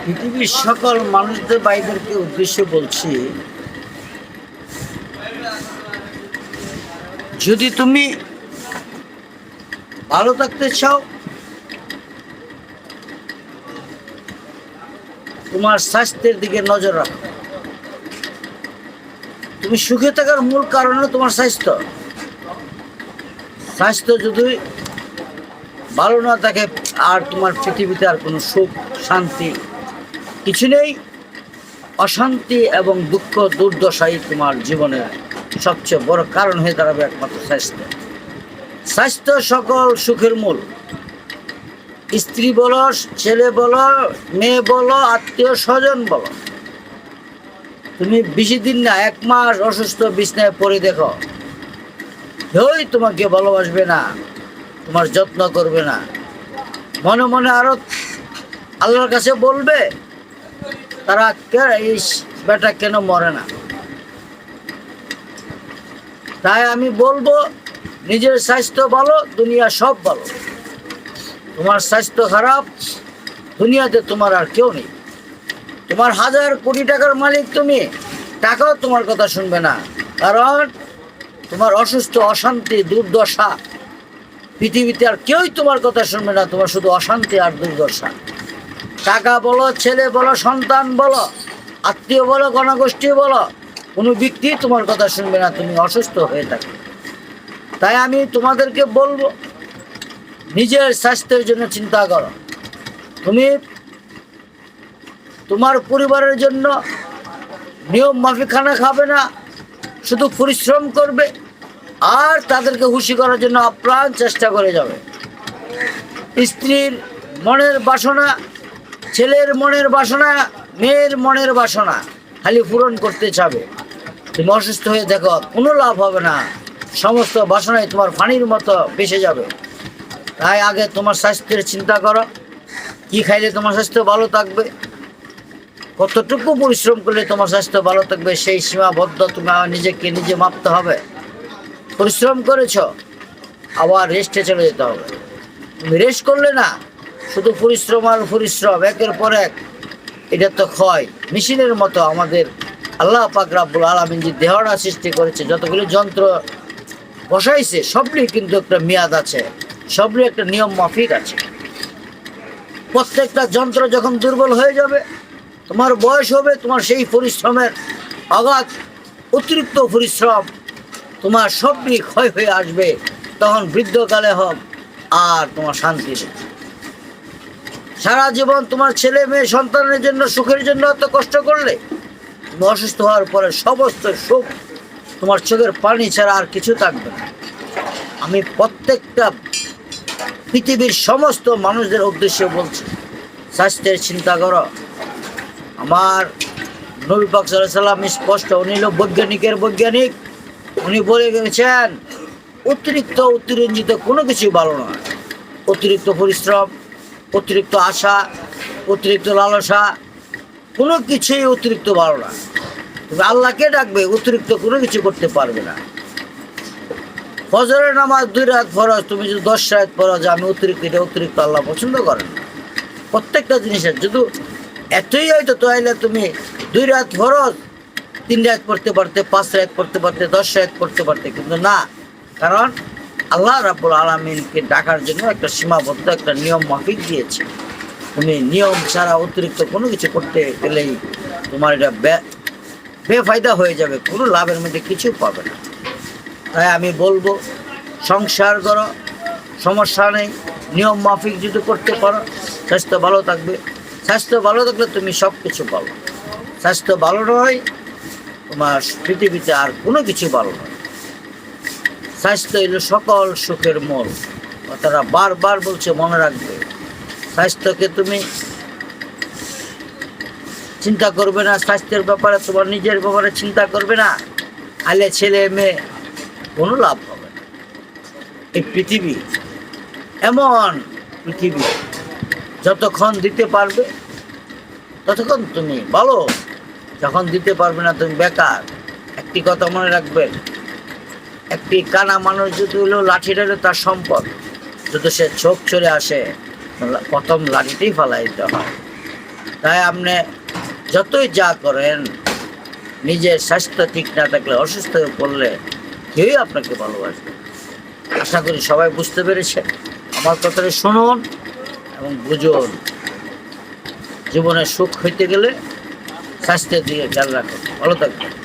পৃথিবীর সকল মানুষদের ভাইদেরকে উদ্দেশ্যে বলছি, যদি তুমি ভালো থাকতে চাও, তোমার স্বাস্থ্যের দিকে নজর রাখো। তুমি সুখে থাকার মূল কারণ হলো তোমার স্বাস্থ্য। স্বাস্থ্য যদি ভালো না থাকে, আর তোমার পৃথিবীতে আর কোনো সুখ শান্তি কিছু নেই। অশান্তি এবং দুঃখ দুর্দশাই তোমার জীবনের সবচেয়ে বড় কারণ হয়ে দাঁড়াবে একমাত্র স্বাস্থ্য। স্বাস্থ্য সকল সুখের মূল। স্ত্রী বলো, ছেলে বলো, মেয়ে বলো, আত্মীয় স্বজন বলো, তুমি বেশি দিন না, 1 মাস অসুস্থ বিছনায় পড়ে দেখো, কেউই তোমাকে ভালোবাসবে না, তোমার যত্ন করবে না। মনে মনে আরো আল্লাহর কাছে বলবে, তারা এই বেটা কেন মরে না। তাই আমি বলবো, নিজের স্বাস্থ্য ভালো, দুনিয়া সব ভালো। তোমার স্বাস্থ্য খারাপ, দুনিয়াতে তোমার আর কেউ নেই। তোমার 1000 কোটি টাকার মালিক তুমি, টাকাও তোমার কথা শুনবে না। কারণ তোমার অসুস্থ, অশান্তি, দুর্দশা, পৃথিবীতে আর কেউই তোমার কথা শুনবে না। তোমার শুধু অশান্তি আর দুর্দশা। টাকা বলো, ছেলে বলো, সন্তান বলো, আত্মীয় বলো, গণগোষ্ঠী বলো, কোনো ব্যক্তি তোমার কথা শুনবে না তুমি অসুস্থ হয়ে থাকো। তাই আমি তোমাদেরকে বলবো, নিজের স্বাস্থ্যের জন্য চিন্তা করো। তুমি তোমার পরিবারের জন্য নিয়ম মাফিক খানা খাবে না, শুধু পরিশ্রম করবে আর তাদেরকে খুশি করার জন্য আপ্রাণ চেষ্টা করে যাবে। স্ত্রীর মনের বাসনা, ছেলের মনের বাসনা, মেয়ের মনের বাসনা খালি পূরণ করতে চাবে। তুমি অসুস্থ হয়ে দেখো, কোনো লাভ হবে না। সমস্ত বাসনাই তোমার পানির মতো ভেসে যাবে। তাই আগে তোমার স্বাস্থ্যের চিন্তা করো। কি খাইলে তোমার স্বাস্থ্য ভালো থাকবে, কতটুকু পরিশ্রম করলে তোমার স্বাস্থ্য ভালো থাকবে, সেই সীমাবদ্ধ তুমি নিজেকে নিজে মাপতে হবে। পরিশ্রম করেছ, আবার রেস্টে চলে যেতে হবে। তুমি রেস্ট করলে না, শুধু পরিশ্রম আর পরিশ্রম, একের পর এক। এটা তো ক্ষয় মেশিনের মতো। আমাদের আল্লাহ পাক রব্বুল আলামিন যে দেহটা সৃষ্টি করেছে, যতগুলি যন্ত্র বসাইছে, সবই কিন্তু একটা মেয়াদ আছে, সবই একটা নিয়ম মাফিক আছে। প্রত্যেকটা যন্ত্র যখন দুর্বল হয়ে যাবে, তোমার বয়স হবে, তোমার সেই পরিশ্রমের অগাধ অতিরিক্ত পরিশ্রম তোমার সবই ক্ষয় হয়ে আসবে। তখন বৃদ্ধকালে হোক আর তোমার শান্তি নেই। সারা জীবন তোমার ছেলে মেয়ে সন্তানের জন্য, সুখের জন্য এত কষ্ট করলে, তুমি অসুস্থ হওয়ার পরে সমস্ত সুখ তোমার চোখের পানি ছাড়া আর কিছু থাকবে না। আমি প্রত্যেকটা পৃথিবীর সমস্ত মানুষদের উদ্দেশ্যে বলছি, স্বাস্থ্যের চিন্তা করো। আমার নবী পাক সাল্লাল্লাহু আলাইহি ওয়াসাল্লাম স্পষ্ট, উনি হলো বৈজ্ঞানিকের বৈজ্ঞানিক। উনি বলে গেছেন, অতিরঞ্জিত কোনো কিছু ভালো নয়। অতিরিক্ত পরিশ্রম, অতিরিক্ত আশা, অতিরিক্ত লালসা, কোনো কিছুই অতিরিক্ত ভালো না। তুমি আল্লাহকে ডাকবে, অতিরিক্ত কোনো কিছু করতে পারবে না। ফজরের নামাজ 2 রাত ফরজ, তুমি যদি 10 রাত পড়ো যে আমি অতিরিক্ত, এটা অতিরিক্ত আল্লাহ পছন্দ করেন। প্রত্যেকটা জিনিসের যদি এতই হয়তো, তাহলে তুমি 2 রাত ফরজ 3 রাত পড়তে পারতে, 5 রাত পড়তে পারতে, 10 রাত পড়তে পারতে, কিন্তু না। কারণ আল্লাহ রাব্বুল আলামিনকে ডাকার জন্য একটা সীমাবদ্ধ, একটা নিয়ম মাফিক দিয়েছে। তুমি নিয়ম ছাড়া অতিরিক্ত কোনো কিছু করতে গেলেই তোমার এটা বেফায়দা হয়ে যাবে, কোনো লাভের মধ্যে কিছু পাবে না। তাই আমি বলবো, সংসার করো, সমস্যা নেই, নিয়ম মাফিক যদি করতে পারো, স্বাস্থ্য ভালো থাকবে। স্বাস্থ্য ভালো থাকলে তুমি সব কিছু পাবো। স্বাস্থ্য ভালো নয়, তোমার পৃথিবীতে আর কোনো কিছু ভালো নয়। স্বাস্থ্য হলো সকল সুখের মূল। তারা বারবার বলছে, মনে রাখবে। স্বাস্থ্যকে তুমি চিন্তা করবে না, স্বাস্থ্যের ব্যাপারে, তোমার নিজের ব্যাপারে চিন্তা করবে না, আলে ছেলে মেয়ে কোনো লাভ হবে না। এই পৃথিবী এমন পৃথিবী, যতক্ষণ দিতে পারবে ততক্ষণ তুমি ভালো, যখন দিতে পারবে না তুমি বেকার। একটি কথা মনে রাখবেন, একটি কানা মানুষ যদি হলো লাঠিটা হলো তার সম্পদ, যদি সে চোখ চলে আসে, প্রথম লাঠিতেই ফালাই দিতে হয়। তাই আপনি যতই যা করেন, নিজের স্বাস্থ্য ঠিক না থাকলে, অসুস্থ হয়ে পড়লে কেউই আপনাকে ভালোবাসবে। আশা করি সবাই বুঝতে পেরেছেন। আমার কথাটা শুনুন এবং বুঝুন। জীবনে সুখ হইতে গেলে স্বাস্থ্যের দিকে খেয়াল রাখুন। ভালো থাকবেন।